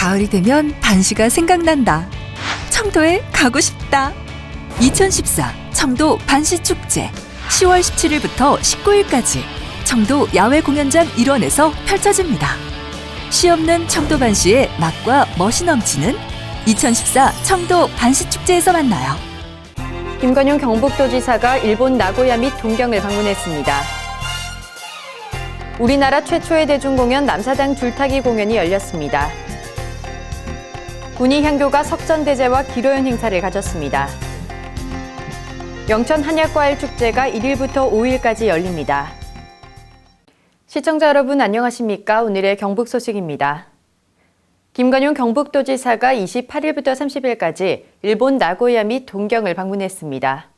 가을이 되면 반시가 생각난다. 청도에 가고 싶다. 2014 청도 반시축제 10월 17일부터 19일까지 청도 야외 공연장 일원에서 펼쳐집니다. 시 없는 청도 반시의 맛과 멋이 넘치는 2014 청도 반시축제에서 만나요. 김건용 경북도지사가 일본 나고야 및 동경을 방문했습니다. 우리나라 최초의 대중공연 남사당 줄타기 공연이 열렸습니다. 군이 향교가 석전대제와 기로연 행사를 가졌습니다. 영천 한약과일축제가 1일부터 5일까지 열립니다. 시청자 여러분 안녕하십니까? 오늘의 경북 소식입니다. 김건용 경북도지사가 28일부터 30일까지 일본 나고야 및 동경을 방문했습니다.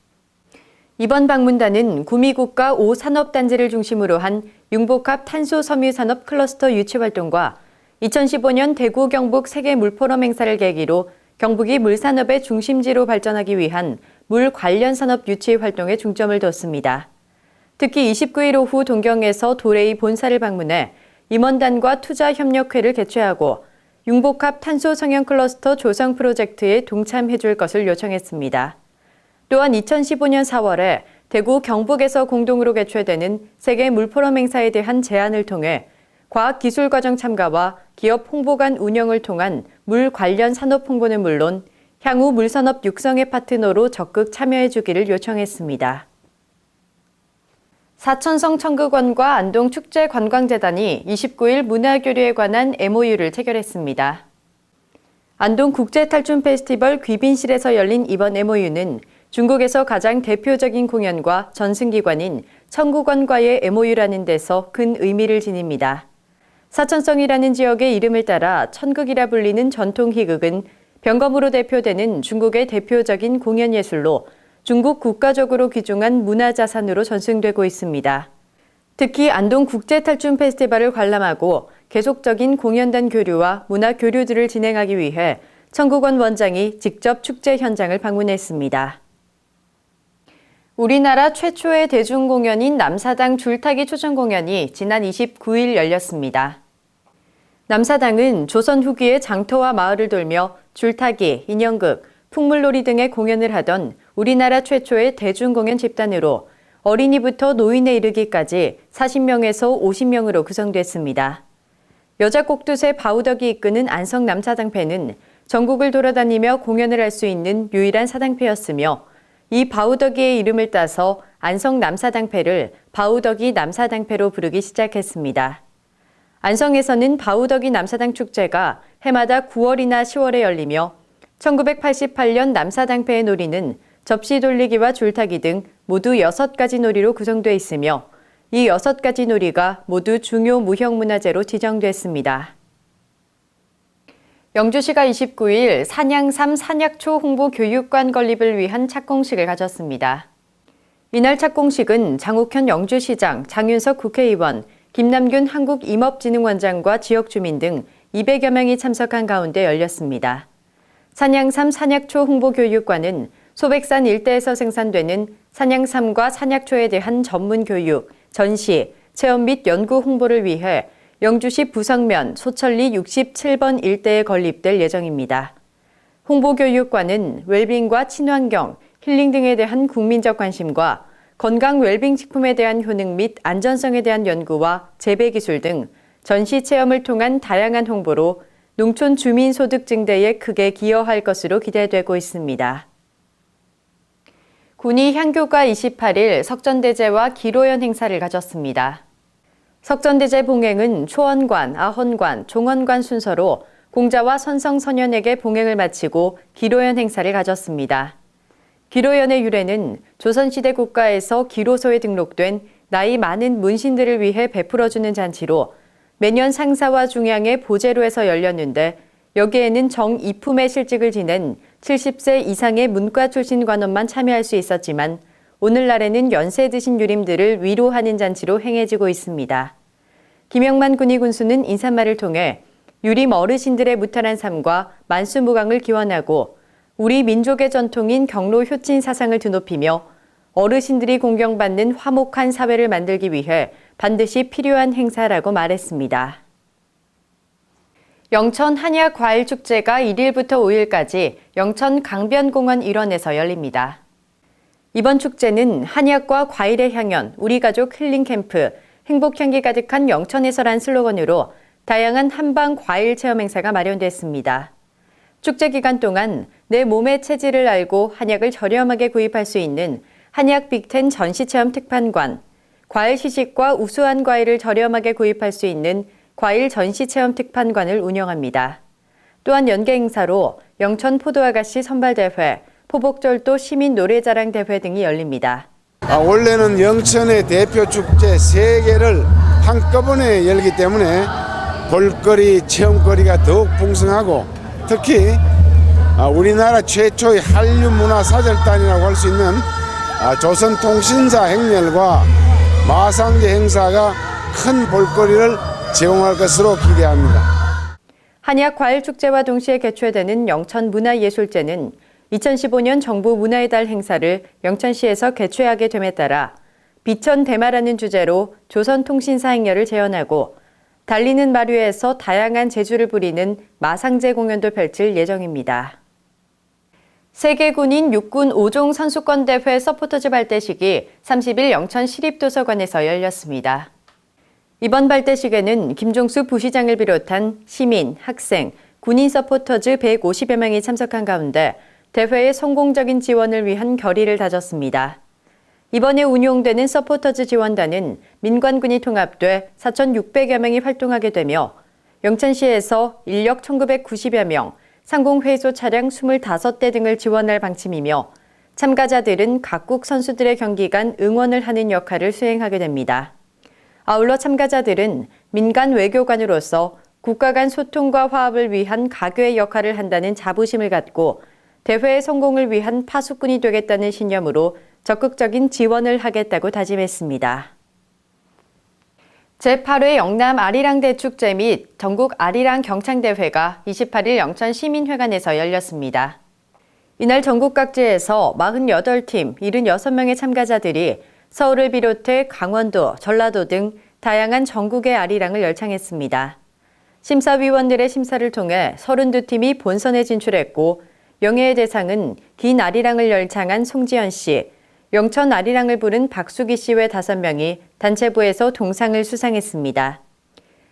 이번 방문단은 구미국가 5산업단지를 중심으로 한 융복합 탄소섬유산업 클러스터 유치 활동과 2015년 대구 경북 세계 물포럼 행사를 계기로 경북이 물산업의 중심지로 발전하기 위한 물 관련 산업 유치 활동에 중점을 뒀습니다. 특히 29일 오후 동경에서 도레이 본사를 방문해 임원단과 투자협력회를 개최하고 융복합 탄소 성형 클러스터 조성 프로젝트에 동참해 줄 것을 요청했습니다. 또한 2015년 4월에 대구 경북에서 공동으로 개최되는 세계 물포럼 행사에 대한 제안을 통해 과학기술과정 참가와 기업 홍보관 운영을 통한 물 관련 산업 홍보는 물론 향후 물산업 육성의 파트너로 적극 참여해 주기를 요청했습니다. 사천성 청극원과 안동축제관광재단이 29일 문화교류에 관한 MOU를 체결했습니다. 안동국제탈춤 페스티벌 귀빈실에서 열린 이번 MOU는 중국에서 가장 대표적인 공연과 전승기관인 청극원과의 MOU라는 데서 큰 의미를 지닙니다. 사천성이라는 지역의 이름을 따라 천극이라 불리는 전통 희극은 병검으로 대표되는 중국의 대표적인 공연예술로 중국 국가적으로 귀중한 문화자산으로 전승되고 있습니다. 특히 안동국제탈춤 페스티벌을 관람하고 계속적인 공연단 교류와 문화 교류들을 진행하기 위해 청극원 원장이 직접 축제 현장을 방문했습니다. 우리나라 최초의 대중공연인 남사당 줄타기 초청공연이 지난 29일 열렸습니다. 남사당은 조선 후기의 장터와 마을을 돌며 줄타기, 인형극, 풍물놀이 등의 공연을 하던 우리나라 최초의 대중공연 집단으로 어린이부터 노인에 이르기까지 40명에서 50명으로 구성됐습니다. 여자 꼭두새 바우덕이 이끄는 안성 남사당패는 전국을 돌아다니며 공연을 할 수 있는 유일한 사당패였으며 이 바우덕이의 이름을 따서 안성 남사당패를 바우덕이 남사당패로 부르기 시작했습니다. 안성에서는 바우덕이 남사당 축제가 해마다 9월이나 10월에 열리며 1988년 남사당패의 놀이는 접시 돌리기와 줄타기 등 모두 6가지 놀이로 구성되어 있으며 이 6가지 놀이가 모두 중요 무형문화재로 지정됐습니다. 영주시가 29일 산양삼 산약초 홍보 교육관 건립을 위한 착공식을 가졌습니다. 이날 착공식은 장욱현 영주시장, 장윤석 국회의원, 김남균 한국임업진흥원장과 지역주민 등 200여 명이 참석한 가운데 열렸습니다. 산양삼 산약초 홍보교육관은 소백산 일대에서 생산되는 산양삼과 산약초에 대한 전문 교육, 전시, 체험 및 연구 홍보를 위해 영주시 부성면 소천리 67번 일대에 건립될 예정입니다. 홍보교육관은 웰빙과 친환경, 힐링 등에 대한 국민적 관심과 건강 웰빙 식품에 대한 효능 및 안전성에 대한 연구와 재배 기술 등 전시 체험을 통한 다양한 홍보로 농촌 주민 소득 증대에 크게 기여할 것으로 기대되고 있습니다. 군이 향교가 28일 석전대제와 기로연 행사를 가졌습니다. 석전대제 봉행은 초원관, 아헌관, 종원관 순서로 공자와 선성선현에게 봉행을 마치고 기로연 행사를 가졌습니다. 기로연의 유래는 조선시대 국가에서 기로소에 등록된 나이 많은 문신들을 위해 베풀어주는 잔치로 매년 상사와 중양의 보제로에서 열렸는데 여기에는 정이품의 실직을 지낸 70세 이상의 문과 출신 관원만 참여할 수 있었지만 오늘날에는 연세 드신 유림들을 위로하는 잔치로 행해지고 있습니다. 김영만 군의 군수는 인사말을 통해 유림 어르신들의 무탈한 삶과 만수무강을 기원하고 우리 민족의 전통인 경로 효친 사상을 드높이며 어르신들이 공경받는 화목한 사회를 만들기 위해 반드시 필요한 행사라고 말했습니다. 영천 한약과일축제가 1일부터 5일까지 영천 강변공원 일원에서 열립니다. 이번 축제는 한약과 과일의 향연, 우리 가족 힐링 캠프, 행복향기 가득한 영천에서란 슬로건으로 다양한 한방 과일 체험 행사가 마련됐습니다. 축제 기간 동안 내 몸의 체질을 알고 한약을 저렴하게 구입할 수 있는 한약 빅텐 전시체험 특판관, 과일 시식과 우수한 과일을 저렴하게 구입할 수 있는 과일 전시체험 특판관을 운영합니다. 또한 연계 행사로 영천 포도아가씨 선발대회, 포복절도 시민 노래자랑 대회 등이 열립니다. 원래는 영천의 대표 축제 3개를 한꺼번에 열기 때문에 볼거리, 체험거리가 더욱 풍성하고 특히 우리나라 최초의 한류문화사절단이라고 할 수 있는 조선통신사 행렬과 마상제 행사가 큰 볼거리를 제공할 것으로 기대합니다. 한약과일축제와 동시에 개최되는 영천문화예술제는 2015년 정부 문화의 달 행사를 영천시에서 개최하게 됨에 따라 비천대마라는 주제로 조선통신사 행렬을 재현하고 달리는 마류에서 다양한 재주를 부리는 마상제 공연도 펼칠 예정입니다. 세계군인 육군 5종 선수권 대회 서포터즈 발대식이 30일 영천 시립도서관에서 열렸습니다. 이번 발대식에는 김종수 부시장을 비롯한 시민, 학생, 군인 서포터즈 150여 명이 참석한 가운데 대회의 성공적인 지원을 위한 결의를 다졌습니다. 이번에 운용되는 서포터즈 지원단은 민관군이 통합돼 4,600여 명이 활동하게 되며 영천시에서 인력 1,990여 명, 상공회소 차량 25대 등을 지원할 방침이며 참가자들은 각국 선수들의 경기 간 응원을 하는 역할을 수행하게 됩니다. 아울러 참가자들은 민간 외교관으로서 국가 간 소통과 화합을 위한 가교의 역할을 한다는 자부심을 갖고 대회의 성공을 위한 파수꾼이 되겠다는 신념으로 적극적인 지원을 하겠다고 다짐했습니다. 제8회 영남 아리랑 대축제 및 전국 아리랑 경창대회가 28일 영천시민회관에서 열렸습니다. 이날 전국 각지에서 48팀 76명의 참가자들이 서울을 비롯해 강원도, 전라도 등 다양한 전국의 아리랑을 열창했습니다. 심사위원들의 심사를 통해 32팀이 본선에 진출했고 영예의 대상은 긴 아리랑을 열창한 송지연 씨, 영천 아리랑을 부른 박수기 씨 외 5명이 단체부에서 동상을 수상했습니다.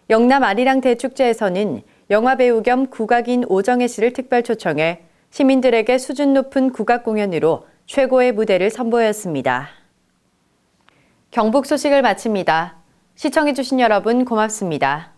영남 아리랑 대축제에서는 영화배우 겸 국악인 오정혜 씨를 특별 초청해 시민들에게 수준 높은 국악 공연으로 최고의 무대를 선보였습니다. 경북 소식을 마칩니다. 시청해주신 여러분 고맙습니다.